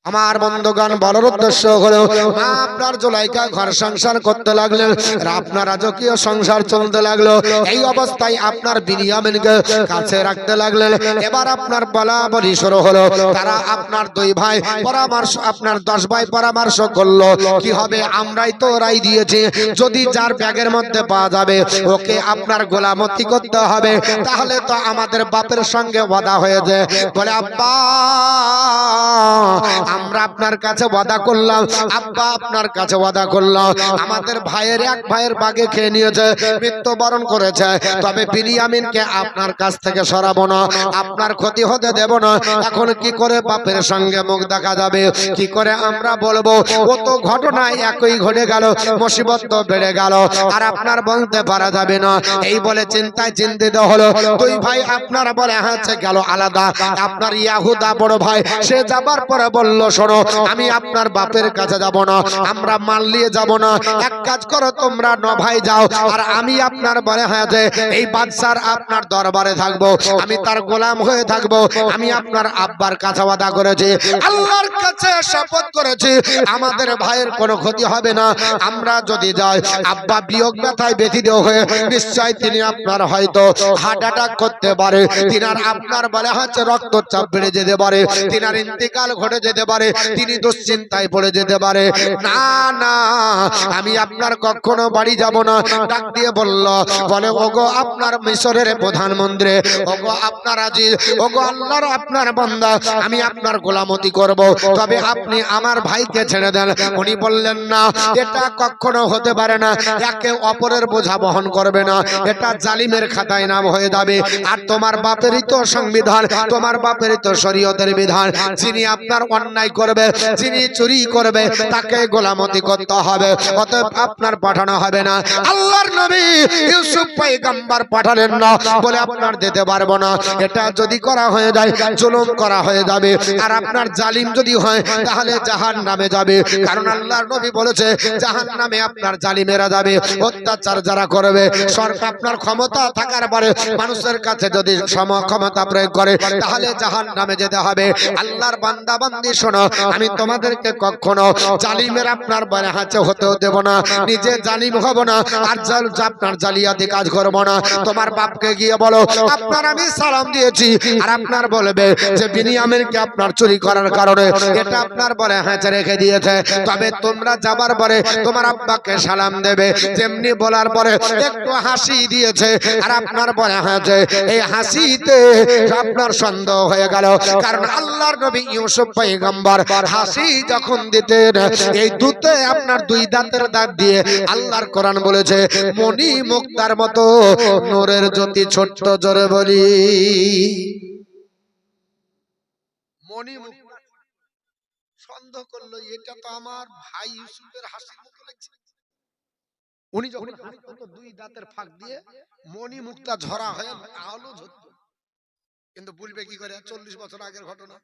আমার বন্ধুগণ বলার উদ্দেশ্য হলো আপনার জুলাইখা ঘর সংসার করতে লাগলেন, আপনার রাজকীয় সংসার চলতে লাগলো। এই অবস্থায় আপনার বিনিয়ামিনকে কাছে রাখতে লাগলেন। এবার আপনার বলা বলি শুরু হলো। তারা আপনার দুই ভাই পরামর্শ, আপনার 10 ভাই পরামর্শ করলো কি হবে। আমরাই তো রায় দিয়েছি, যদি যার ব্যাগের মধ্যে পাওয়া যাবে ওকে আপনার গোলামতি করতে হবে। তাহলে তো আমাদের বাপের সঙ্গে ওয়াদা হয়ে যায়। বলে আব্বা আমরা আপনার কাছে ওয়াদা করলাম, আব্বা আপনার কাছে ওয়াদা করলাম, আমাদের ভাইয়ের এক ভাইয়ের বাগে খেয়ে নিয়েছে, মৃত্যুবরণ করেছে, তবে বিনিয়ামিনকে আপনার কাছ থেকে সরাবো না, আপনার ক্ষতি হতে দেব না। এখন কি করে বাপের সঙ্গে মুখ দেখা যাবে, কি করে আমরা বলবো? ও তো ঘটনা একই ঘটে গেল, মুসিবত তো বেড়ে গেল, আর আপনার বলতে পারা যাবে না। এই বলে চিন্তায় চিন্তিত হলো। দুই ভাই আপনার বলে হচ্ছে গেল আলাদা। আপনার ইয়াহুদা বড় ভাই সে যাবার পরে বলল শোনো, আমি আপনার বাপের কাছে যাব না, আমরা মাল নিয়ে যাব না, এক কাজ করো তোমরা 9 ভাই যাও, আর আমি আপনার বলে হ্যাঁ যে এই বাদশার আপনার দরবারে থাকবো, আমি তার গোলাম হয়ে থাকবো। আমি আপনার আব্বার কাছে ওয়াদা করেছি, আল্লাহর কাছে শপথ করেছি, আমাদের ভাইয়ের কোনো ক্ষতি হবে না। আমরা যদি যাই আব্বা বিয়োগ ব্যথায় ব্যথিত হয়ে নিশ্চয় তিনি আপনার হয়তো হার্ট অ্যাটাক করতে পারে, তিনার আপনার বলে হচ্ছে রক্তচাপ বেড়ে যেতে পারে, তিনার ইন্তেকাল ঘটে যেতে পারে, তিনি দুশ্চিন্তায় পড়ে যেতে পারে। না না, আমি আপনার কখনো বাড়ি যাব না। ডাক দিয়ে বলল, বলে ওগো আপনার মিশরের প্রধানমন্ত্রী, ওগো আপনার আজিজ, ওগো আল্লাহর আপনার বান্দা, আমি আপনার গোলামতি করব, তবে আপনি আমার ভাইকে ছেড়ে দেন। উনি বললেন না, এটা কখনো হতে পারে না, একে অপরের বোঝা বহন করবে না, এটা জালিমের খাতায় নাম হয়ে যাবে। আর তোমার বাপেরই তো সংবিধান, তোমার বাপেরই তো শরীয়তের বিধান, যিনি আপনার অন্যায় করবে, যিনি চুরি করবে, তাকে গোলামতি করতে হবে, অতএব আপনার পাঠানো হবে না। আল্লাহর নবী ইউসুফ পয়গম্বর পাঠালেন না, বলে আপনার দিতে পারবো না, এটা যদি করা হয়ে যায় জুলুম করা হয়ে যাবে, আর আপনার জালিম যদি হয় তাহলে জাহান্নামে যাবে। কারণ আল্লাহর নবী বলেছে জাহান্নামে আপনার জালিমেরা যাবে, অত্যাচার যারা করবে। সরকার আপনার ক্ষমতা থাকার পরে মানুষের কাছে যদি ক্ষমতা প্রয়োগ করে তাহলে জাহান্নামে যেতে হবে। আল্লাহর বান্দা বান্দি শোনো, আমি তোমাদেরকে কখনো জালিমের আপনার বলে হাতে হতেও দেব না, নিজে জালিম হব না, আর আপনার জালিয়াতি কাজ করব না। তোমার বাপকে গিয়ে বলো আপনার আমি সালাম দিয়েছি, আর আপনার বলবে যে বিনিয়ামিনকে আপনার চুরি করার কারণে এটা আপনার বলে হাতে রেখে দিয়েছে, তবে তোমরা যাবার পরে তোমার আব্বাকে সালাম দেবে। যেমনি বলার পরে একটু হাসি দিয়েছে, আর আপনার বলে হাতে এই হাসিতে আপনার সন্দেহ হয়ে গেল। কারণ আল্লাহর নবী ইউসুফ পয়গম্বর হাসি যখন দিতেন, এই দুতে আপনার 2 দাঁতের দাঁত দিয়ে আল্লাহর কোরআন বলেছে মণি মুক্তার মতো নূরের জ্যোতি। ছোট্ট জোরে বলি মণি মুক্তা। সন্দেহ করলো এটা তো আমার ভাই ইউসুফের হাসির মতো লাগছে। উনি যখন 2 দাঁতের ফাঁক দিয়ে মণি মুক্তা ঝরা হয়ে আলো ঝরত, কিন্তু বলবে কি করে 40 বছর আগের ঘটনা,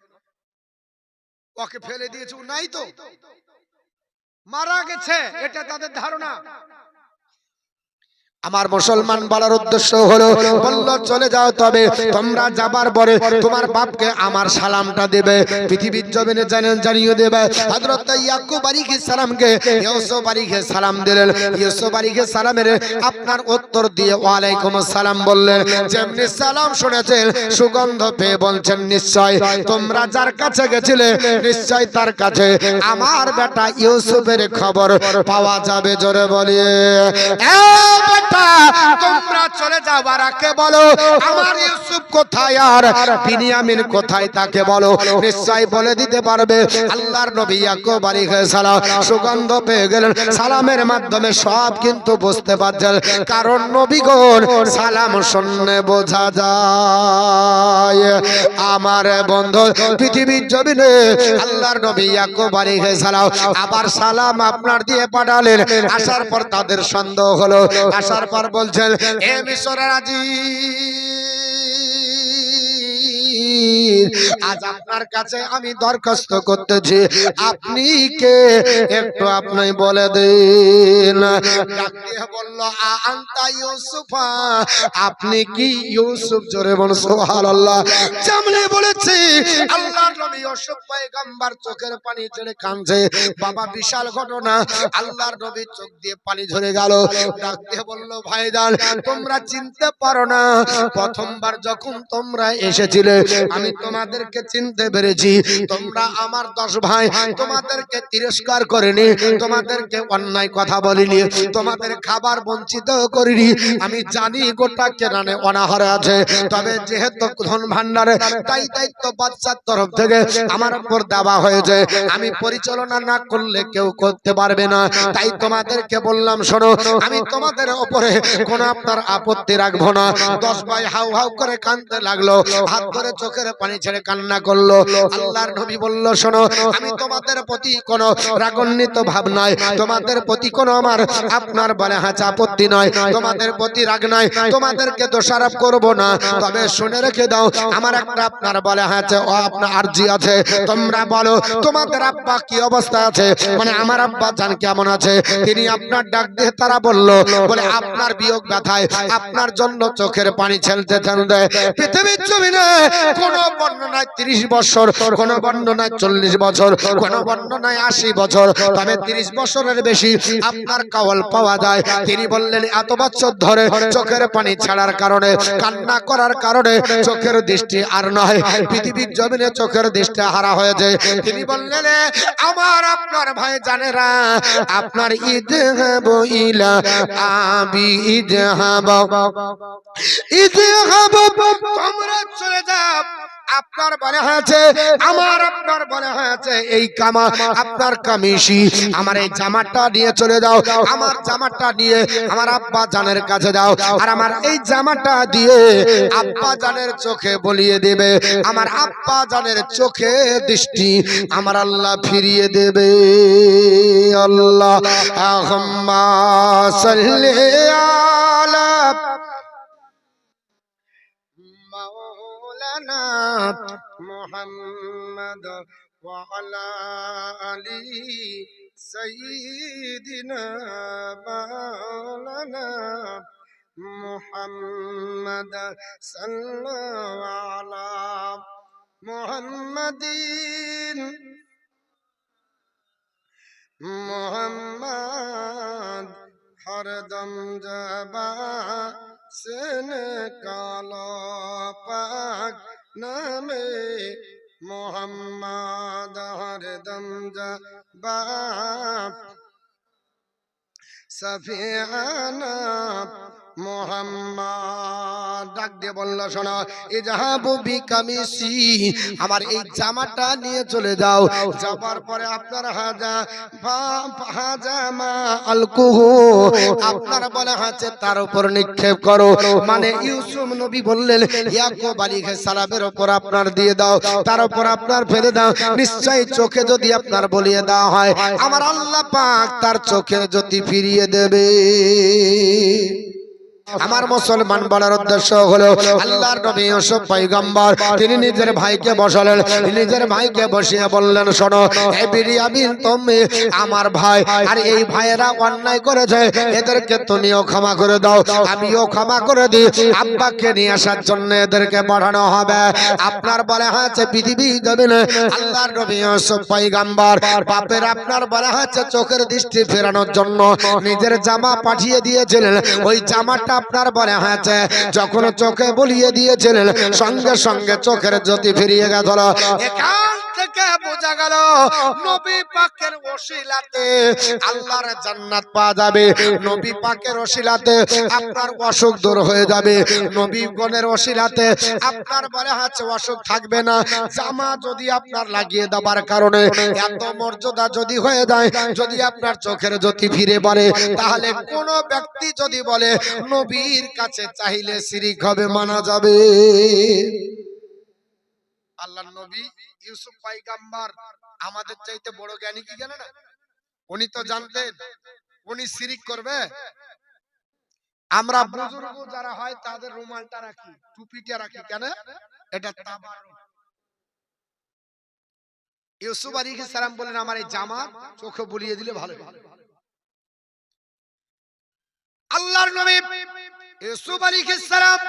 ওকে ফেলে দিয়েছে, নাই তো মারা গেছে, এটা তাদের ধারণা। আমার মুসলমান বলার উদ্দেশ্য হলো বলল চলে যাও, তবে তোমরা যাবার পরে তোমার বাপকে আমার সালামটা দেবে, পৃথিবীর জমিনে জানিয়ে দেবে। হযরত ইয়াকুব আলাইহিস সালামকে ইউসুফ আলাইহিস সালাম দিলেন, ইউসুফ আলাইহিস সালামের আপনার উত্তর দিয়ে ওয়ালাইকুম আসসালাম বললেন। যেমনি সালাম শুনেছেন সুগন্ধ পেয়ে বলছেন নিশ্চয় তোমরা যার কাছে গেছিলে নিশ্চয় তার কাছে আমার বেটা ইউসুফের খবর পাওয়া যাবে। জোরে বলি তোমরা চলে যাও, আর কে বলো আমার ইউসুফ কোথায় আর বিনিয়ামিন কোথায় তাকে বলো, নিশ্চয় বলে দিতে পারবে। আল্লাহর নবী ইয়াকুব আলাইহিস সালাম সুগন্ধ পেয়ে গেলেন, সালামের মাধ্যমে সব কিন্তু বুঝতে পারছেন, কারণ নবীগণ সালাম শুনলে বোঝা যায়। আমার বন্ধু পৃথিবীর জমিনে আল্লাহর নবী ইয়াকুব আলাইহিস সালাম আবার সালাম আপনার দিয়ে পাঠালেন। আসার পর তাদের সন্দেহ হলো, আসার পর বলছেন এ মিশরের আজিজ আজ আপনার কাছে আমি দরখাস্ত করতেছি, আপনি কে একটু আপনি বলে দিন। ডাক দিয়ে বলল, আনতা ইউসুফা, আপনি কি ইউসুফ? জোরে বলুন সুবহানাল্লাহ। জামলে বলেছে আল্লাহর নবী ইউসুফ পয়গম্বর চোখের পানি ছেড়ে কাঁদছে। বাবা বিশাল ঘটনা, আল্লাহর নবীর চোখ দিয়ে পানি ঝরে গেল। ডাক দিয়ে বলল, ভাইজান তোমরা চিনতে পারো না, প্রথমবার যখন তোমরা এসেছিলে আমি তোমাদেরকে চিনতে পেরেছি। তোমরা আমার 10 ভাই, তোমাদেরকে তিরস্কার করিনি, তোমাদেরকে অন্যায় কথা বলিনি, তোমাদের খাবার বঞ্চিত করিনি। আমি জানি গোটা কেরানে অনাহারে আছে, তবে যেহেতু ধন ভান্ডারে তাই দায়িত্ব বাচ্চার তরফ থেকে আমার উপর দেওয়া হয়েছে, আমি পরিচালনা না করলে কেউ করতে পারবে না। তাই তোমাদেরকে বললাম, শোনো, আমি তোমাদের উপরে কোনো আপনার আপত্তি রাখবো না। 10 ভাই হাউ হাউ করে কাঁদতে লাগলো, হাত ধরে চোখের পানি ছেড়ে কান্না করলো। আল্লাহর নবী বলল, শোনো, আমি তোমাদের প্রতি কোনো রাগান্বিত ভাব নাই, তোমাদের প্রতি কোনো আমার আপনার বলে হাঁচা আপত্তি নয়, তোমাদের প্রতি রাগ নাই, তোমাদেরকে দোষারোপ করব না। তবে শুনে রেখে দাও, আমার একটা আপনার বলে হাঁচে ও আপনার আরজি আছে। তোমরা বলো তোমাদের আব্বা কি অবস্থা আছে, মানে আমার আব্বা জান কেমন আছে? তিনি আপনার ডাক দিয়ে তারা বলল, বলে আপনার বিয়োগ ব্যথায় আপনার জন্য চোখের পানি ছেলতে ছেলতে পৃথিবীর জমিনে কোন বর্ণনায় 30 বছর, কোন বর্ণনায় 40 বছর, কোন বর্ণনায় 80 বছর, তবে 30 বছরের বেশি আপনার কাওয়াল পাওয়া যায়। তিনি বললেন, এত বছর ধরে চোখের পানি ছাড়ার কারণে, কান্না করার কারণে চোখের দৃষ্টি আর নয়, পৃথিবীর জমিনে চোখের দৃষ্টি হারা হয়েছে। তিনি বললেন, আমার আপনার ভাই জানেরা, আপনার ইযহাব ইলা আবি ইযহাব, ইযহাব, তোমরা চলে যাও। আপনার বলে হয়েছে, আমার আপনার বলে হয়েছে, এই কামা আপনার কামিশি, আমার এই জামাটা নিয়ে চলে যাও, আমার জামাটা নিয়ে আমার আব্বা জানের কাছে দাও, আর আমার এই জামাটা দিয়ে আব্বা জানের চোখে বলিয়ে দেবে, আমার আব্বা জানের চোখে দৃষ্টি আমার আল্লাহ ফিরিয়ে দেবে। আল্লাহ আহুম্মা সাল্লি আলা মাওলানা মুহাম্মদ ওয়া আলা আলি সাইয়্যিদিনা মাওলানা মুহাম্মদ সাল্লাল্লাহু আলা মুহাম্মাদিন মোহাম্মদ হরদম জবা সেন কালো পাক নামে মোহাম্মদ হরদম জবা সফিয়ানা মোহাম্মদ। ডাক দিয়ে বলল, শোনো, ইযহাবু বিকামিসি, আমার এই জামাটা নিয়ে চলে যাও। যাবার পরে আপনার হাজামা আলকুহু, আপনার বলে হাতে তার উপর নিক্ষেপ করো। মানে ইউসুফ নবী বললেন, ইয়াকুব আলাইহিস সালামের উপর আপনার দিয়ে দাও, তার উপর আপনার ফেলে দাও। নিশ্চয়ই চোখে যদি আপনার বলিয়ে দেওয়া হয়, আমার আল্লাহ পাক তার চোখের জ্যোতি ফিরিয়ে দেবে। আমার মুসলমান বলার উদ্দেশ্য হলো, আল্লাহর নবী ইউসুফ পয়গম্বর তিনি নিজের ভাইকে বসালেন, নিজের ভাইকে বসিয়ে বললেন, শোনো, হে বিরিয়ামিন, তুমি আমার ভাই, আর এই ভাইয়েরা অন্যায় করেছে, এদেরকে তুমিও ক্ষমা করে দাও, আমিও ক্ষমা করে দিই। আব্বাকে নিয়ে আসার জন্য এদেরকে পাঠানো হবে। আপনার বলে হচ্ছে পৃথিবী জমিনে আল্লাহর নবী ইউসুফ পয়গম্বর বাপের আপনার বলে হচ্ছে চোখের দৃষ্টি ফেরানোর জন্য নিজের জামা পাঠিয়ে দিয়েছিলেন। ওই জামাটা আপনার বলে হয়েছে যখন চোখে বলিয়ে দিয়েছিলেন, সঙ্গে সঙ্গে চোখের জ্যোতি ফিরিয়ে গেল। এখান থেকে বোঝা গেল নবী পাকের ওসিলাতে আল্লাহর জান্নাত পাওয়া যাবে, নবী পাকের ওসিলাতে আপনার অসুখ দূর হয়ে যাবে, নবী গণের ওসিলাতে আপনার বলে হচ্ছে অসুখ থাকবে না। জামা যদি আপনার লাগিয়ে দেবার কারণে এত মর্যাদা যদি হয়ে যায়, যদি আপনার চোখের জ্যোতি ফিরে পড়ে, তাহলে কোন ব্যক্তি যদি বলে নবীর কাছে চাইলে শিরিক হবে, মানা যাবে। আল্লাহর নবী ইউসুফ পয়গম্বর আমাদের চাইতে বড় জ্ঞানী কি জানেন না? উনি তো জানতেন উনি শিরিক করবে। আমরা বুজুর্গ যারা হয় তাদের রুমালটা রাখি, টুপিটা রাখি, কেন? এটা তাবারুক। ইউসুফ আলাইহিস সালাম বলেন আমার এই জামা চোখে বুলিয়ে দিলে ভালো হবে। আল্লাহর নবী ইউসুফ আলাইহিস সালাম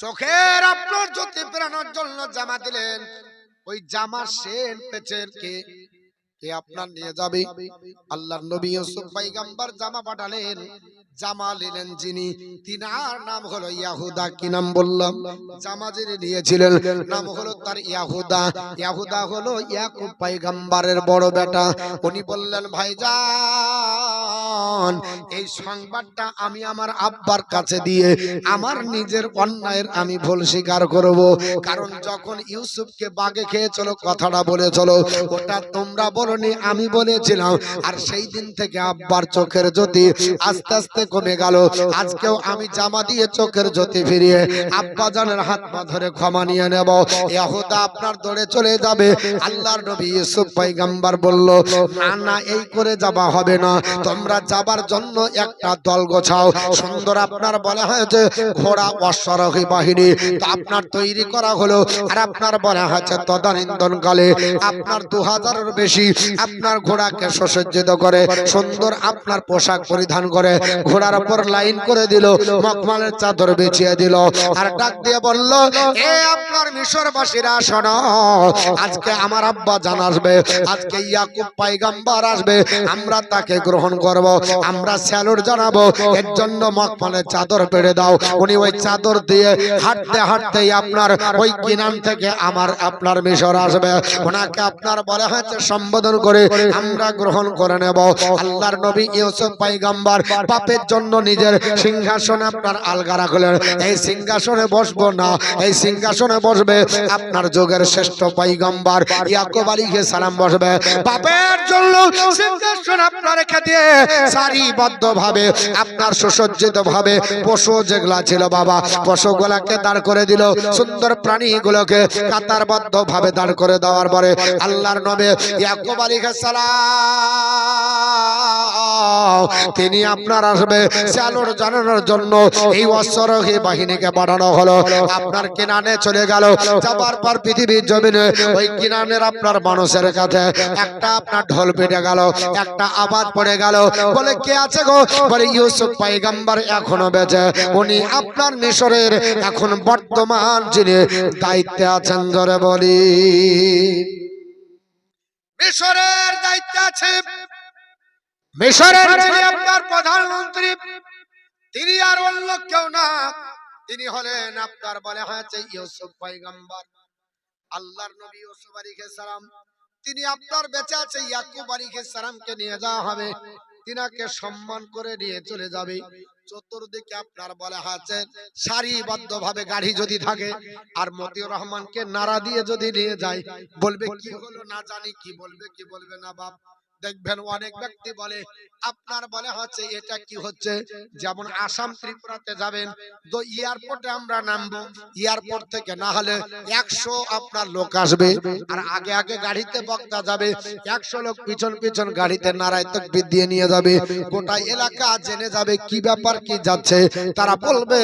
চোখের আপনার জ্যোতি ফেরানোর জন্য জামা দিলেন। ওই জামার সেন পেচের কে আপনার নিয়ে যাবে। আল্লাহর নবী ইউসুফ পয়গম্বর জামা পাঠালেন। জামা নিলেন যিনি, তিনার নাম হলো ইয়াহুদা। কি নাম বললাম? জামা যিনি নিয়েছিলেন নাম হলো তার ইয়াহুদা। ইয়াহুদা হলো ইয়াকুব পয়গম্বরের বড় বেটা। উনি বললেন ভাইজান এই সংবাদটা আমি আমার আব্বার কাছে দিয়ে আমার নিজের অন্যায়ের আমি ভুল স্বীকার করব। কারণ যখন ইউসুফকে বাগে খেয়েছিল কথাটা বলেছিল ওটা তোমরা বলনি, আমি বলেছিলাম। আর সেই দিন থেকে আব্বার চোখের জ্যোতি আস্তে আস্তে কমে গেল। আজকেও আমি জামা দিয়ে চোখের জ্যোতি ফিরিয়ে আব্বা জানের হাত পা ধরে ক্ষমা নিয়ে নেব। ইয়াহুদা আপনার দৌড়ে চলে যাবে। আল্লাহর নবী ইউসুফ পয়গম্বর বলল না না এই করে যাওয়া হবে না, তোমরা যাবার জন্য একটা দল গোছাও। সুন্দর আপনার বলা হয়েছে ঘোড়া অশ্বারোহী বাহিনী তো আপনার তৈরি করা হলো। আর আপনার বলা হয়েছে তদানীন্তন কালে আপনার 2000-এর বেশি আপনার ঘোড়াকে সুসজ্জিত করে সুন্দর আপনার পোশাক পরিধান করে ঘোড়ার উপর লাইন করে দিল, মখমলের চাদর বিছিয়ে দিল। আর ডাক দিয়ে বলল এ আপনার মিশরবাসীরা শোনো, আজকে আমার আব্বা জান আসবে, আজকে ইয়াকুব পয়গম্বর আসবে, আমরা তাকে গ্রহণ করব, আমরা স্যালুট জানাবো। এর জন্য মখমলের চাদর পেড়ে দাও। উনি ওই চাদর দিয়ে হাঁটতে হাঁটতেই আপনার ওই কিনান থেকে আমার আপনার মিশর আসবে। ওনাকে আপনার বলা হয়েছে সম্বোধন করে আমরা গ্রহণ করে নেব। আল্লাহর নবী ইউসুফ পয়গম্বর পাপের জন্য নিজের সিংহাসনে আপনার আলগা রাখলেন। এই সিংহাসনে বসবো না, এই সিংহাসনে বসবে আপনার যুগের শ্রেষ্ঠ পয়গম্বর ইয়াকুব আলাইহিস সালাম বসবে। পাপের জন্য সিংহাসন আপনার রেখে দিয়ে সারিবদ্ধ ভাবে আপনার সুসজ্জিত ভাবে পশু যেগুলা ছিল বাবা পশুগুলাকে দাঁড় করে দিল। সুন্দর প্রাণীগুলোকে কাতারবদ্ধ ভাবে দাঁড় করে দেওয়ার পরে আল্লাহর নবী ইয়াকুব আলাইহিস সালাম তিনি আপনার আসবে স্যালুট জানানোর জন্য এই অশ্বারোহী বাহিনীকে পাঠানো হলো। আপনার কিনানে চলে গেল। যাবার পর পৃথিবীর জমিনে ওই কিনানের আপনার মানুষের কাছে একটা আপনার ঢোল পেটে গেল, একটা আওয়াজ পড়ে গেল। বলে কে আছে গো? বলে ইউসুফ পয়গম্বর এখনো বেঁচে, উনি আপনার মিশরের এখন বর্তমান যিনি দায়িত্বে আছেন। জোরে বলি মিশরের দায়িত্বে আছে, মিশরের যিনি আপনার প্রধানমন্ত্রী তিনি আর অন্য কেউ না, তিনি হলেন আপনার বলা হয়েছে ইউসুফ পয়গম্বর। আল্লাহর নবী ইউসুফ আলাইহিস সালাম তিনি আপনার বেঁচে আছে। ইয়াকুব আলাইহিস সালামকে নিয়ে যাওয়া হবে, তিনাকে সম্মান করে নিয়ে চলে যাবে। চতুর্দিকে আপনার বলা আছে সারিবদ্ধ ভাবে গাড়ি যদি থাকে আর মতিউর রহমানকে নারা দিয়ে যদি নিয়ে যায় বলবে কি হলো না জানি, কি বলবে কি বলবে না বাপ। দেখবেন অনেক ব্যক্তি বলে আপনার বলে হচ্ছে এটা কি হচ্ছে, যেমন আসাম ত্রিপুরাতে যাবেন তো এয়ারপোর্টে আমরা নামবো, এয়ারপোর্ট থেকে না হলে 100 আপনার লোক আসবে আর আগে আগে গাড়িতে বক্তা যাবে, 100 লোক পিছন পিছন গাড়িতে নারায় তাকবীর দিয়ে নিয়ে যাবে। গোটা এলাকা জেনে যাবে কি ব্যাপার কি যাচ্ছে, তারা বলবে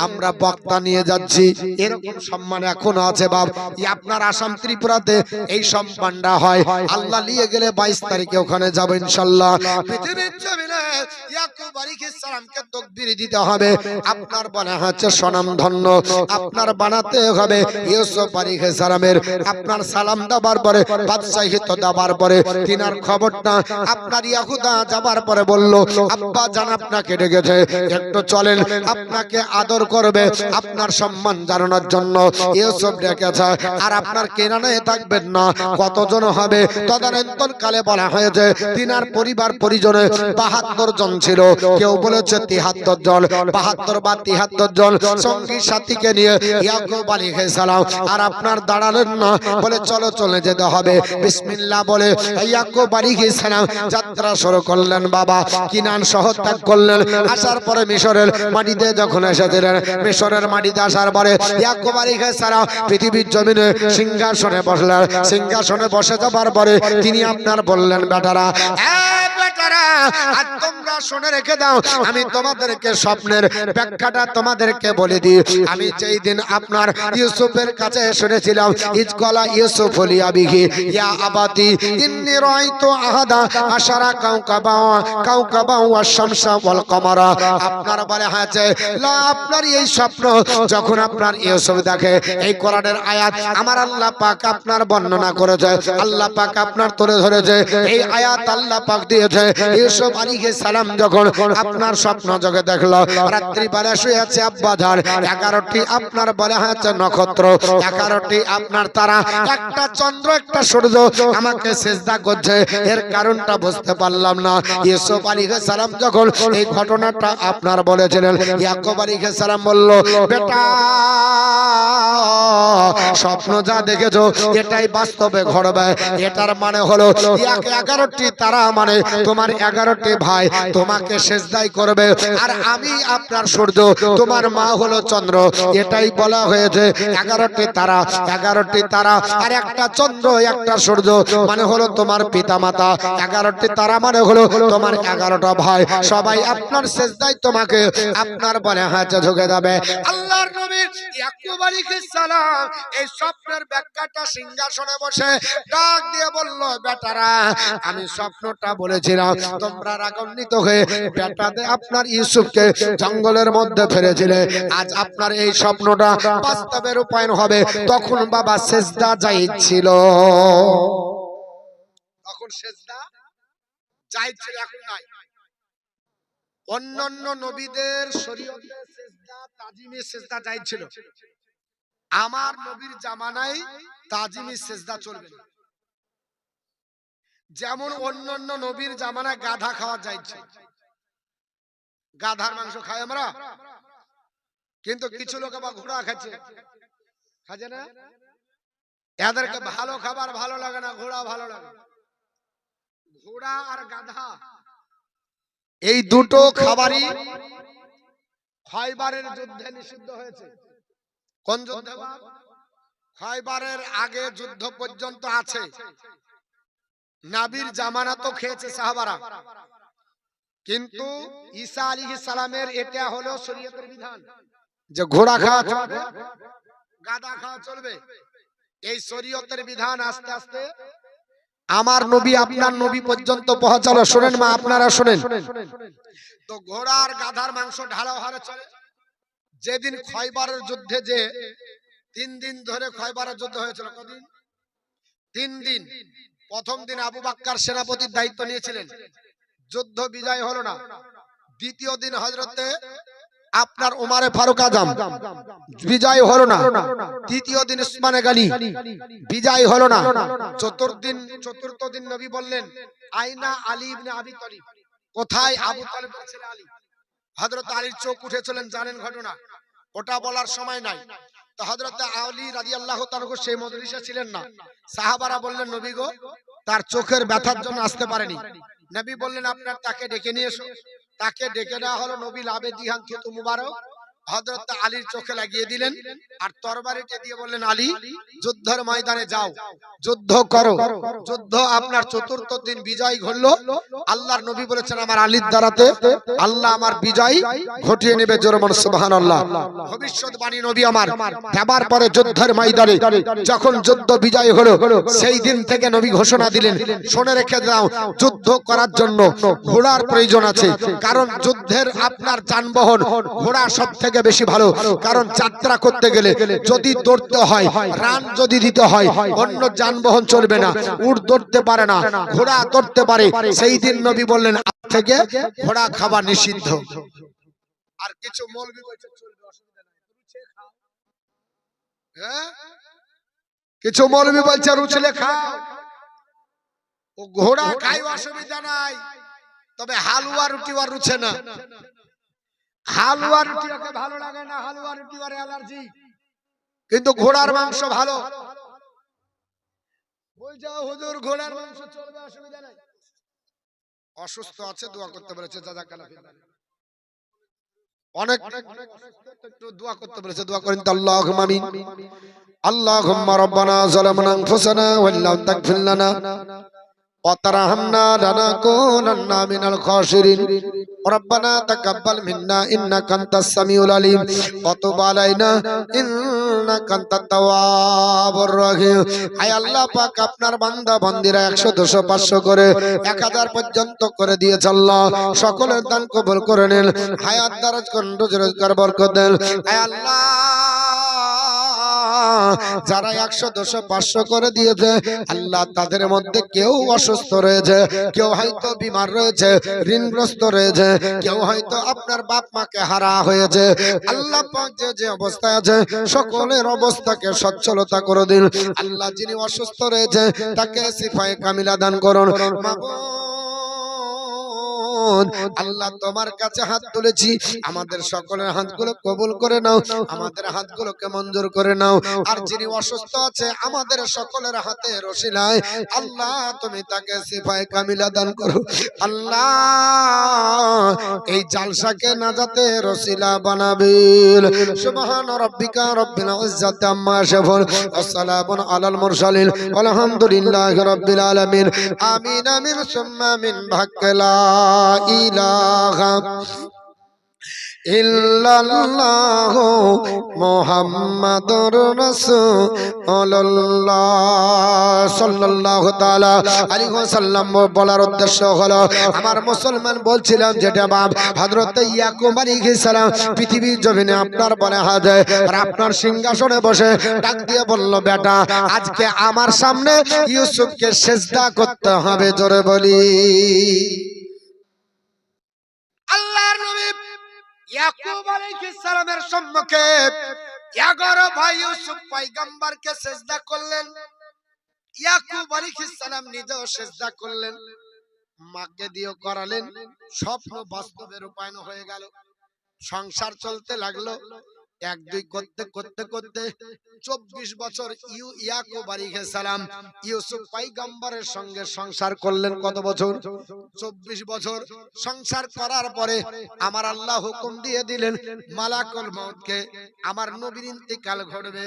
আমরা বক্তা নিয়ে যাচ্ছি। এরকম সম্মান এখনো আছে বাপ। আপনার আসাম ত্রিপুরাতে এই সম্মানটা হয়। আল্লাহ নিয়ে গেলে 22 তারিখে ওখানে যাব ইনশাআল্লাহ। পৃথিবীর জমিনে ইয়াকুব আলাইহিস সালামকে তাকবীর দিতে হবে। আপনার বলা হচ্ছে স্বনামধন্য আপনার বানাতে হবে ইউসুফ আলাইহিস সালামের আপনার সালাম দেওয়ার পরে বাদশাহিত্ব দেওয়ার পরে তিনার খবরটা আপনার ইয়াহুদা যাবার পরে বলল আব্বা জান আপনাকে ডেকেছে, একটু চলেন আপনাকে আদর করবে, আপনার সম্মান জানানোর জন্য ইউসুফ ডেকেছে। আর আপনার কেনানে থাকবেন না, কতজন হবে? তদানীন্তন কালে বলা হয়েছে তিনার পরিবার পরিজনে 72 জন ছিল, কেউ বলেছে 73 জন, 72 বা 73 জন সঙ্গী সাথীকে নিয়ে ইয়াকুব আলাইহিস সালাম আর আপনার দাঁড়ালেন না, বলে চলো চলে যেতে হবে। বিসমিল্লাহ বলে ইয়াকুব আলাইহিস সালাম যাত্রা শুরু করলেন। বাবা কিনান শহর ত্যাগ করলেন। আসার পরে মিশরের মাটিতে যখন এসেছিলেন, মিশরের মাটিতে আসার পরে ইয়াকুব আলাইহিস সালাম পৃথিবীর জমিনে সিংহাসনে বসলেন। সিংহাসনে বসে যাবার পরে তিনি আপনার বললেন বেটারা, বেটা বেটারা, আর তোমরা শুনে রেখে দাও, আমি তোমাদেরকে স্বপ্নের ব্যাখ্যাটা তোমাদেরকে বলে দিই। আমি যেই দিন আপনার ইউসুফের কাছে শুনেছিলাম, ইজকলা ইউসুফ লিয়াবিহি ইয়া আবাতি ইন্নী রাআইতু আহাদা আশারা কাওকাবা ওয়া শামসা ওয়াল কমারা। আপনার বলে আছে লা, আপনার এই স্বপ্ন যখন আপনার ইউসুফ দেখে, এই কোরআনের আয়াত আমার আল্লাহ পাক আপনার বর্ণনা করেছে, আল্লাহ পাক আপনার তুলে ধরেছে, এই আয়াত আল্লাহ পাক দিয়েছে। ইউসুফ আলাইহিস সালাম যখন আপনার স্বপ্ন জগে দেখলো, রাত্রি বেলা শুয়ে আছে আব্বাজান, 11টি আপনার বলে আছে নক্ষত্র, 11টি আপনার তারা, একটা চন্দ্র একটা সূর্য আমাকে সিজদা করছে, এর কারণটা বুঝতে পারলাম না। ইউসুফ আলাইহিস সালাম যখন এই ঘটনাটা আপনার বলেছিলেন, ইয়াকুব আলাইহিস সালাম বলল, বেটা স্বপ্ন যা দেখেছো এটাই বাস্তবে ঘটবে। এটার মানে হলো 11টি তারা মানে তোমার 11টি ভাই তোমাকে সিজদাই করবে, আর আমি আপনার সূর্য, তোমার মা হলো চন্দ্র। এটাই বলা হয়েছে 11টি তারা, 11টি তারা আর একটা চন্দ্র একটা সূর্য মানে হলো তোমার পিতা মাতা, 11টি তারা মানে হলো তোমার 11টা ভাই, সবাই আপনার সিজদাই তোমাকে আপনার বলে হাতে ঝুঁকে যাবে। আল্লাহর নবী ইয়াকুব আলাইহিস সালাম এই স্বপ্নের ব্যাখ্যাটা সিংহাসনে বসে ডাক দিয়ে বলল, বেটারা আমি স্বপ্নটা বলেছিলাম, তোমরা রাগান্বিত হয়ে বেটাতে আপনার ইউসুফকে জঙ্গলের মধ্যে ফেলেছিলে, আজ আপনার এই স্বপ্নটা বাস্তবে রূপায়ণ হবে। তখন বাবা সিজদা জায়েজ ছিল, তখন সিজদা জায়েজ ছিল, এখন নাই। অন্যান্য নবীদের শরীয়তে সিজদা তাজিমি সিজদা জায়েজ ছিল, আমার নবীর জামানায় তাজিমি সিজদা চলবে না। যেমন অন্যান্য নবীর জামানায় গাধা খাওয়া জায়েজ ছিল, গাধার মাংস খাই আমরা, কিন্তু কিছু লোক আবার ঘোড়া খাচ্ছে, খাচ্ছে না? এদেরকে ভালো খাবার ভালো লাগে না, ঘোড়া ভালো লাগে। ঘোড়া আর গাধা এই দুটো খাবারই খয়বারের যুদ্ধে নিষিদ্ধ হয়েছে। কোন যুদ্ধে? খয়বারের আগে যুদ্ধ পর্যন্ত আছে, নবীর জামানা তো খেয়েছে সাহাবারা, কিন্তু ঈসা আলাইহিস সালামের এটা হলো শরীয়তের বিধান যে ঘোড়া খাওয়া চলবে, গাধা খাওয়া চলবে। এই শরীয়তের বিধান আস্তে আস্তে আমার নবী আপনার নবী পর্যন্ত পৌঁছালো। শুনেন মা, আপনারা শুনেন তো, ঘোড়া আর গাধার মাংস ঢালা হারে চলে। যেদিন খয়বারের যুদ্ধে, যে 3 দিন ধরে খয়বারের যুদ্ধ হয়েছিল, কদিন? 3 দিন। প্রথম দিন আবু বাক্কার সেনাপতির দায়িত্ব নিয়েছিলেন, যুদ্ধ বিজয় হলো না। দ্বিতীয় দিন হযরতে আপনার উমারে ফারুক আজম, বিজয় হলো না। তৃতীয় দিন উসমানে গনি, বিজয় হলো না। চতুর্থ দিন নবী বললেন, আইনা আলী ইবনে আবি তালিব, কোথায় আবু তালিবের ছেলে আলী? হযরত আলীর চোখ উঠেছিলেন, জানেন ঘটনা, ওটা বলার সময় নাই। তো হযরত আলী রাদিয়াল্লাহু তাআলা সেই মজলিসে ছিলেন না। সাহাবারা বললেন, নবী গো, তার চোখের ব্যথার জন্য আসতে পারেনি। নবী বললেন, আপনার তাকে ডেকে নিয়ে এসো। তাকে ডেকে নেওয়া হলো। নবী লাবে দিহান থুতু মুবারক হযরত আলীর চোখে লাগিয়ে দিলেন, আর তরবারিটা দিয়ে বললেন, আলী যুদ্ধের ময়দানে যাও, যুদ্ধ করো। যুদ্ধ আপনার চতুর্থ দিন বিজয় ঘটলো। আল্লাহর নবী বলেছেন, আমার আলীর দ্বারাতে আল্লাহ আমার বিজয় ঘটিয়ে নেবে। জোরে বলুন সুবহানাল্লাহ। ভবিষ্যৎবাণী নবী আমার দেবার পরে যুদ্ধের ময়দানে যখন যুদ্ধ বিজয় হলো, সেই দিন থেকে নবী ঘোষণা দিলেন, শুনে রেখে দাও, যুদ্ধ করার জন্য ঘোড়ার প্রয়োজন আছে। কারণ যুদ্ধের আপনার যানবাহন ঘোড়া সব থেকে বেশি ভালো। কারণ যাত্রা করতে গেলে যদি দৌড়তে হয়, রান যদি দিতে হয়, অন্য যানবাহন চলবে না। উট দৌড়তে পারে না, ঘোড়া দৌড়তে পারে। সেই দিন নবী বললেন, আজ থেকে ঘোড়া খাওয়া নিষিদ্ধ। আর কিছু মৌলবি বলছে চলবে, অসুবিধা নাই, রুচে খাও। হ্যাঁ, কিছু মৌলবি বলছে রুচলে খাও, ও ঘোড়া খাই অসুবিধা নাই, তবে হালুয়া রুটি আর রুচে না। হালুয়া রুটি ওকে ভালো লাগে না, হালুয়া রুটি আর অ্যালার্জি, কিন্তু ঘোড়ার মাংস ভালো। বলছে হুজুর ঘোড়ার মাংস চলবে, অসুবিধা নাই। অসুস্থ আছে, দোয়া করতে বলেছে, জাযাকাল্লাহ। অনেক একটু দোয়া করতে বলেছে, দোয়া করেন তো। আল্লাহুম্মা আমিন। আল্লাহুম্মা রাব্বানা যালামনা আনফুসানা ওয়া ইল্লাম তাগফির লানা وترحمنا لنكونن من الخاسرين ربنا تقبل منا إنك أنت السميع العليم وتب علينا إنك أنت التواب الرحيم আয় আল্লাহ পাক আপনার বান্দা বান্দীরা 100 200 500 করে 1000 পর্যন্ত করে দিয়েছে আল্লাহ সকলের দান কবুল করে নেন হায়াত দারাজ করুন রোজগার বরকত দেন আয় আল্লাহ যারা 100 200 500 করে দিয়েছে আল্লাহ তাদের মধ্যে কেউ অসুস্থ রয়েছে কেউ হয়তো বিমার রয়েছে ঋণগ্রস্ত রয়েছে কেউ হয়তো আপনার বাপ মাকে হারা হয়েছে আল্লাহ পাক যে অবস্থায় আছে সকলের অবস্থাকে সচ্ছলতা করে দিন আল্লাহ যিনি অসুস্থ রয়েছে তাকে শিফায়ে কামিলা দান করুন আল্লাহ তোমার কাছে হাত তুলেছি আমাদের সকলের হাতগুলো কবুল করে নাও আমাদের হাতগুলোকে মঞ্জুর করে নাও আর যিনি অসুস্থ আছে আমাদের সকলের হাতে রসিলায় আল্লাহ তুমি তাকে শিফায়ে কামিলা দান করো আল্লাহ এই জালসাকে নাজাতে রসিলা বানাবিল সুবহান রাব্বিকা রব্বিল ইজ্জাতি আম্মা ইয়াসিফুন ওয়াসসালামুন আলাল মুরসালিন আলহামদুলিল্লাহি রাব্বিল আলামিন আমিন আমিন সুম্মা আমিন ভাক্কালা ইলাহা ইল্লাল্লাহ মুহাম্মাদুর রাসূলুল্লাহ সাল্লাল্লাহু তাআলা আলাইহি ওয়াসাল্লাম বলার উদ্দেশ্য হলো আমার মুসলমান বলছিলাম যেটা বাপ হযরত ইয়াকুব আলাইহিস সালাম পৃথিবীর জমিনে আপনার বলে হাজে আর আপনার সিংহাসনে বসে ডাক দিয়ে বলল বেটা আজকে আমার সামনে ইউসুফকে সিজদা করতে হবে জোরে বলি আল্লাহর নবী ইয়াকুব আলাইহিস সালামের সম্মুখে 11 ভাই ইউসুফ পয়গম্বরকে সিজদা করলেন ইয়াকুব আলাইহিস সালাম নিজেও সিজদা করলেন মাকে দিয়েও করালেন স্বপ্ন বাস্তবে রূপায়ণ হয়ে গেল সংসার চলতে লাগলো এক দুই করতে করতে করতে 24 বছর ইয়াকুব আলাইহিস সালাম ইউসুফ পয়গম্বরের সঙ্গে সংসার করলেন কত বছর 24 বছর সংসার করার পরে আমার আল্লাহ হুকুম দিয়ে দিলেন মালাকুল মউতকে আমার নবীর ইন্তেকাল ঘটবে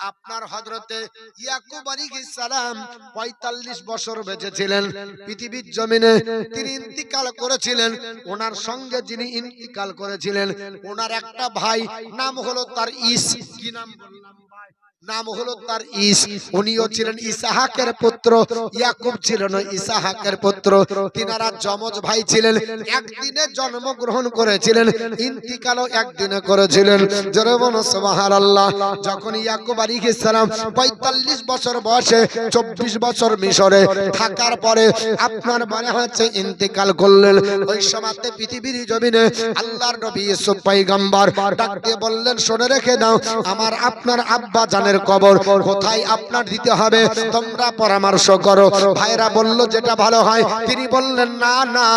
আপনার হযরতে ইয়াকুব আলাইহিস সালাম 45 বছর বেঁচে ছিলেন পৃথিবীর জমিনে তিনি ইন্তেকাল করেছিলেন ওনার সঙ্গে যিনি ইন্তেকাল করেছিলেন ওনার একটা ভাই নাম হলো তার ইস কি নাম বললাম ভাই নাম হলো তার ইস উনিও ছিলেন ইসহাকের পুত্র ইয়াকুব ছিলেন ইসহাকের পুত্র তিনারা যমজ ভাই ছিলেন একদিনে জন্মগ্রহণ করেছিলেন ইন্তিকালও একদিনে করেছিলেন জোরে বলো সুবহানাল্লাহ যখন ইয়াকুব আলাইহিস সালাম 45 বছর বয়সে 24 বছর মিশরে থাকার পরে আপনার মনে হচ্ছে ইন্তিকাল করলেন ওই সময়তে পৃথিবীর জমিনে আল্লাহর নবী ইউসুফ পয়গম্বর ডাক দিয়ে বললেন শুনে রেখে দাও আমার আপনার আব্বা জানের কবর কোথায় আপনার দিতে হবে তোমরা পরামর্শ করো ভাইরা বলল যেটা ভালো হয় তিনি বললেন না না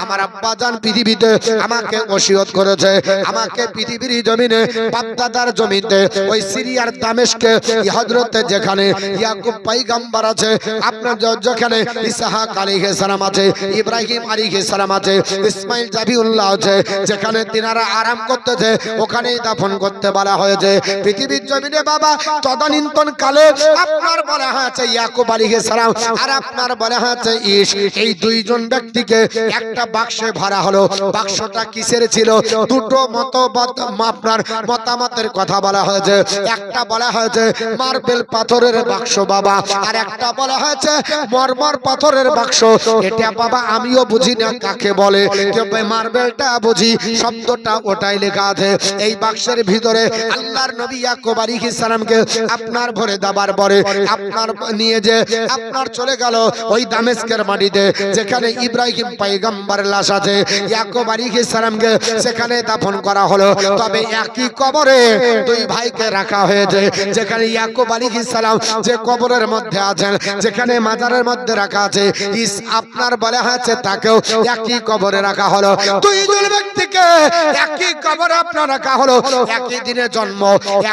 আমার আব্বা জান পৃথিবীতে আমাকে ওসিয়ত করেছে আমাকে পৃথিবীর জমিনে বাপদাদার জমিতে ওই সিরিয়ার দামেস্কে হযরতে যেখানে ইয়াকুব পয়গম্বর আছে আপনার যেখানে ইসহাক আলাইহিস সালাম আছে ইব্রাহিম আলাইহিস সালাম আছে ইসমাইল জাবিউল্লাহ আছে যেখানে তিনারা আরাম করতেছে ওখানেই দাফন করতে বলা হয়েছে পৃথিবীর জমিনে বাবা তদানীন্তন কালে আপনার বলা হয়েছে ইয়াকুব আলাইহিস সালাম আর আপনার বলা হয়েছে ইস এই দুইজন ব্যক্তিকে একটা বাক্সে ভরা হলো বাক্সটা কিসের ছিল দুটো মতবাদ আপনার মতামতের কথা বলা হয়েছে একটা বলা হয়েছে মার্বেল পাথরের বাক্স বাবা আর একটা বলা হয়েছে মরমর পাথরের বাক্স এটা বাবা আমিও বুঝি না কাকে বলে তবে মার্বেলটা বুঝি শব্দটা ওটাই লেখা আছে এই বাক্সের ভিতরে আল্লাহর নবী ইয়াকুব আলাইহিস সালামকে আপনার ভরে দাবার পরে আপনার নিয়ে যে আপনার চলে গেল ওই দামেস্কের মাটিতে যেখানে ইব্রাহিম পয়গম্বরের লাশ আছে ইয়াকুব আলাইহিস সালামকে সেখানে দাফন করা হলো তবে একই কবরে দুই ভাইকে রাখা হয়েছে যেখানে ইয়াকুব আলাইহিস সালাম যে কবরের মধ্যে আছেন যেখানে মাজারের মধ্যে রাখা আছে ইস আপনার বলা হয়েছে তাকেও একই কবরে রাখা হলো দুইজন ব্যক্তিকে একই কবরে আপনার রাখা হলো একই দিনে জন্ম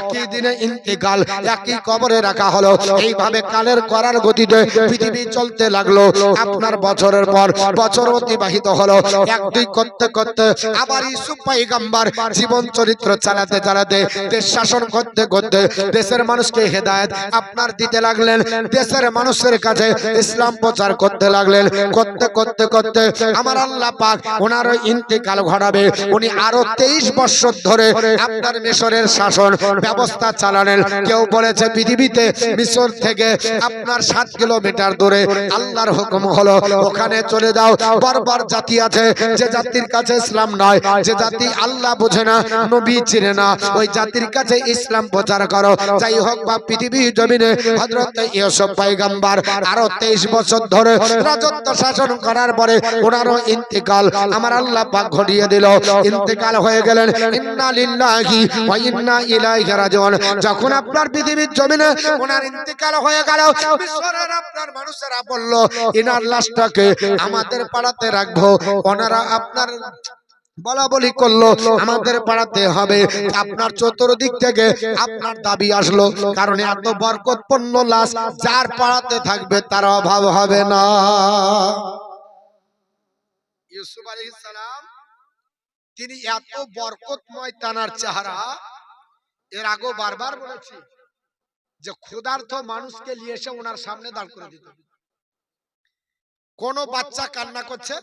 একই দিনে ইন্তেকাল একই কবরে রাখা হলো। এইভাবে কালের করার গতিতে পৃথিবী চলতে লাগলো। আপনার বছরের পর বছর অতিবাহিত হলো। এক দুই করতে করতে আবার ইউসুফ পয়গম্বর জীবন চরিত্র চালাতে চালাতে দেশ শাসন করতে করতে দেশের মানুষকে হেদায়েত আপনার দিতে লাগলেন। দেশের মানুষের কাছে ইসলাম প্রচার করতে লাগলেন। করতে করতে করতে আমার আল্লাহ পাক ওনার ইন্তেকাল ঘটাবে। উনি আরো 23 বছর ধরে আপনার মিশরের শাসন ব্যবস্থা চালালেন। কেউ বলেছে পৃথিবীতে মিশর থেকে আপনার 7 কিলোমিটার দূরে আল্লাহর হুকুম হলো ওখানে চলে যাও। বর্বর জাতি আছে, যে জাতির কাছে ইসলাম নয়, যে জাতি আল্লাহ বোঝে না, নবী চিনে না, ওই জাতির কাছে ইসলাম প্রচার করো। যাই হোক বা পৃথিবী জমিনে হযরত ইউসুফ পয়গম্বর আরো 23 বছর ধরে রাজত্ব শাসন করার পরে ওনারও ইন্তেকাল আমার আল্লাহ পাক ঘটিয়ে দিল। ইন্তেকাল হয়ে গেলেন। ইন্না লিল্লাহি ওয়া ইন্না ইলাইহি রাজিউন। যখন আপনার পৃথিবীর জমিনে ওনার ইন্তেকাল হয়ে গেল, মিশরের আপনার মানুষেরা বলল ইনার লাশটাকে আমাদের পাড়াতে রাখবো। ওনারা আপনার বলা বলি করলো আমাদের পাড়াতে হবে। আপনার চতুর্দিক থেকে আপনার দাবি আসলো, কারণ এত বরকতপূর্ণ লাশ যার পাড়াতে থাকবে তার অভাব হবে না। ইউসুফ আলাইহিস সালাম তিনি এত বরকতময় তানার চেহারা, এর আগেও বারবার বলেছি যে ক্ষুধার্ত মানুষকে নিয়ে এসে ওনার সামনে দাঁড় করে দিত। কোন বাচ্চা কান্না করছে,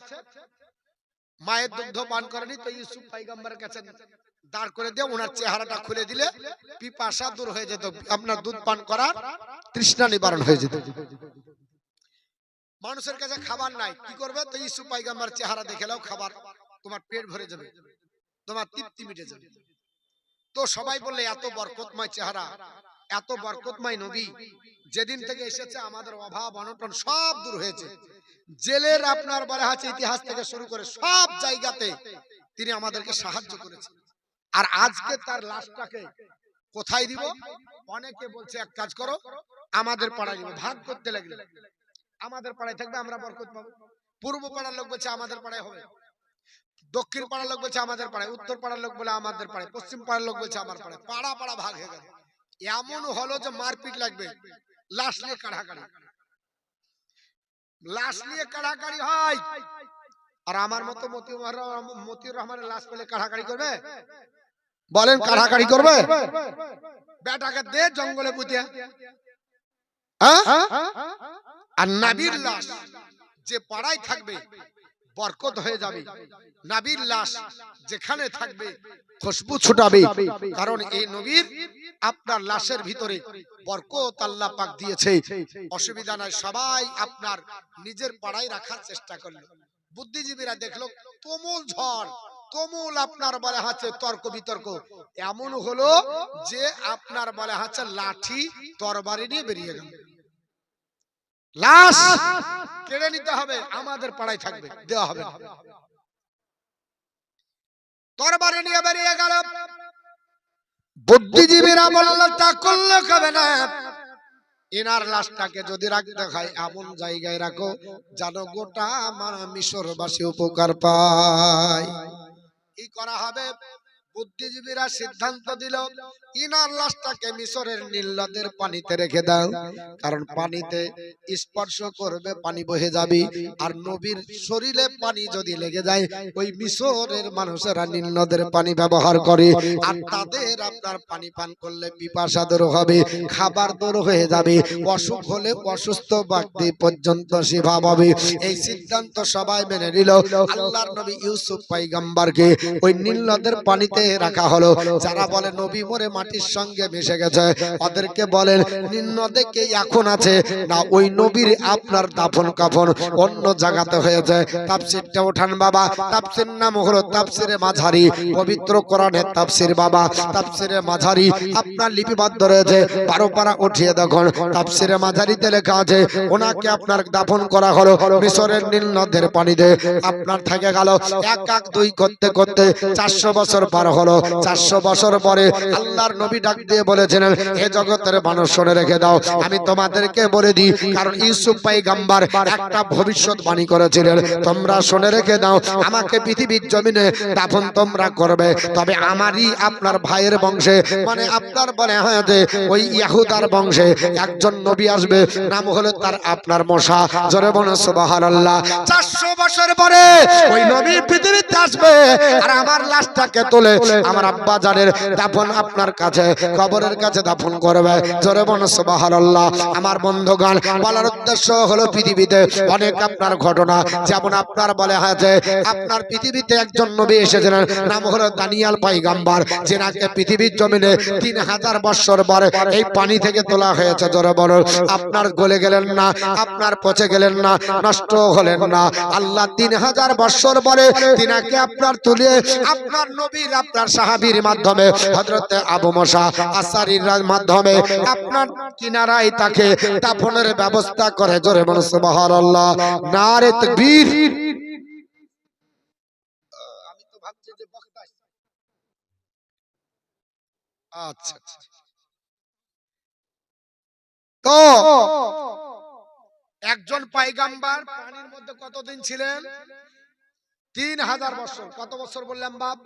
মায়ের দুগ্ধ পান করেনি, তো ইউসুফ পয়গম্বরের কাছে দাঁড় করে দিয়ে ওনার চেহারাটা খুলে দিলে পিপাসা দূর হয়ে যেত, আপনার দুধ পান করার তৃষ্ণা নিবারণ হয়ে যেত। মানুষের কাছে খাবার নাই, কি করবে? তো ইউসুফ পয়গম্বর চেহারা দেখে নাও, খাবার তোমার পেট ভরে যাবে, তোমার তৃপ্তি মিটে যাবে। তো সবাই বললে এত বরকতময় চেহারা, এত বরকতময় নবী, যেদিন থেকে এসেছে আমাদের অভাব অনটন সব দূর হয়েছে। জেলের আপনার বলা আছে ইতিহাস থেকে শুরু করে সব জায়গাতে তিনি আমাদেরকে সাহায্য করেছেন। আর আজকে তার লাশটাকে কোথায় দিব? অনেকে বলছে এক কাজ করো, আমাদের পাড়ায় দিব। ভাগ করতে লাগলে আমাদের পাড়ায় থাকবে, আমরা বরকত পাবো। পূর্ব পাড়ার লোক বলছে আমাদের পাড়ায় হবে, দক্ষিণ পাড়ার লোক বলছে আমাদের পাড়ায়, উত্তর পাড়ার লোক বলে আমাদের পাড়ায়, পশ্চিম পাড়ার লোক বলছে আমার পাড়ায়। পাড়া পাড়া ভাগ হয়ে গেল। এমন হলো যে মারপিট লাগবে, লাশ নিয়ে কাড়াকাড়ি, লাশ নিয়ে কাড়াকাড়ি হয়। আর আমার মতো মতিউর রহমানের লাশ পেলে কাড়াকাড়ি করবে? বলেন কাড়াকাড়ি করবে? বেটাকে দে জঙ্গলে পুঁতে। আর নবীর লাশ যে পাড়ায় থাকবে বরকত হয়ে যাবে। নবীর লাশ যেখানে থাকবে খুশবু ছুটাবে, কারণ এই নবীর আপনার লাশের ভিতরে বরকত আল্লাহ পাক দিয়েছে। অসুবিধা নাই, সবাই আপনার নিজের পাড়ায় রাখার চেষ্টা করলো। বুদ্ধিজীবীরা দেখলো তুমুল ঝড়, তুমুল আপনার বলে হচ্ছে তর্ক বিতর্ক। এমন হলো যে আপনার বলে হচ্ছে লাঠি তরবারি নিয়ে বেরিয়ে গেল। লাশ কেড়ে নিতে হবে, আমাদের পাড়ায় থাকবে, দেওয়া হবে না। তরবারি নিয়ে বেরিয়ে গেল। বুদ্ধিজীবীরা বলল তা করলে হবে না, এনার লাশটাকে যদি রাখতে হয় এমন জায়গায় রাখো যেন গোটা আমার মিশরবাসী উপকার পায়। কি করা হবে? বুদ্ধিজীবীরা সিদ্ধান্ত দিল ইনার লাশটাকে মিশরের নীল নদের পানিতে রেখে দাও, কারণ পানিতে স্পর্শ করবে পানি বহে যাবে, আর নবীর শরীরে পানি যদি লেগে যায় ওই মিশরের মানুষেরা নীল নদের পানি ব্যবহার করে, আর তাদের আপনার পানি পান করলে পিপাসা দূর হবে, খাবার দূর হয়ে যাবে, অসুখ হলে অসুস্থ ব্যক্তি পর্যন্ত সেবা পাবে। এই সিদ্ধান্ত সবাই মেনে নিল। আল্লাহর নবী ইউসুফ পয়গম্বরকে ওই নীল নদের পানিতে রাখা হলো। যারা বলে নবী মরে মাটির সঙ্গে মিশে গেছে, ওদেরকে বলেন নীল নদে কে এখন আছে না, ওই নবীর আপনার দাফন কাফন অন্য জায়গাতে হয়েছে। তাফসীরটা ওঠান বাবা, তাফসীর নাম হলো তাফসীরে মাঝারি, পবিত্র কোরআনের তাফসীর বাবা, তাফসীরে মাঝারি আপনার লিপিবদ্ধ রয়েছে। 12 পারা উঠিয়ে দেখুন, তাফসীরে মাঝারিতে লেখা আছে ওনাকে আপনার দাফন করা হলো মিশরের নীল নদের পানিতে। আপনার থেকে গেল 1 1 2 করতে করতে 400 বছর পার হলো 400 বছর পরে আল্লাহর নবী ডাক দিয়ে বলেছিলেন, হে জগতের মানুষ শুনে রেখে দাও, আমি তোমাদেরকে বলে দিই, কারণ ইউসুফ পয়গম্বর একটা ভবিষ্যৎবাণী করেছিলেন, তোমরা শুনে রেখে দাও, আমাকে পৃথিবীর জমিনে দাফন তোমরা করবে, তবে আমারই আপনার ভাইয়ের বংশে, মানে আপনার বলে হয়তো ওই ইহুদার বংশে একজন নবী আসবে, নাম হলো তার আপনার মশা। জোরে বলুন সুবহানাল্লাহ। 400 বছর পরে ওই নবী পৃথিবীতে আসবে আর আমার লাশটাকে তুলে আমার আব্বা জানের দাফন আপনার কাছে কবরের কাছে দাফন করবে। জোরে বলুন সুবহানাল্লাহ। আমার বন্ধুগণ, বলার উদ্দেশ্য হলো পৃথিবীতে অনেক আপনার ঘটনা, যেমন আপনার বলে হয়েছে আপনার পৃথিবীতে একজন নবী এসেছিলেন, নাম হলো দানিয়াল পয়গম্বর, যেনাকে পৃথিবীর জমিনে 3000 বছর পরে এই পানি থেকে তোলা হয়েছে। জোরে বলুন, আপনার গলে গেলেন না, আপনার পচে গেলেন না, নষ্ট হলেন না, আল্লাহ 3000 বছর পরে তিনাকে আপনার তুলে আপনার নবীর আপনার সাহাবীর মাধ্যমে হযরত আবু মুসা আশআরীর মাধ্যমে আপনার কিনারায় তাকে দাফনের ব্যবস্থা করে। জোরে বলুন সুবহানাল্লাহ, নারে তাকবীর। আমি তো ভাবছি যে বক্তা আচ্ছা, তো একজন পয়গম্বর পানির মধ্যে কতদিন ছিলেন? 3000 বছর। কত বছর বললাম বাপ?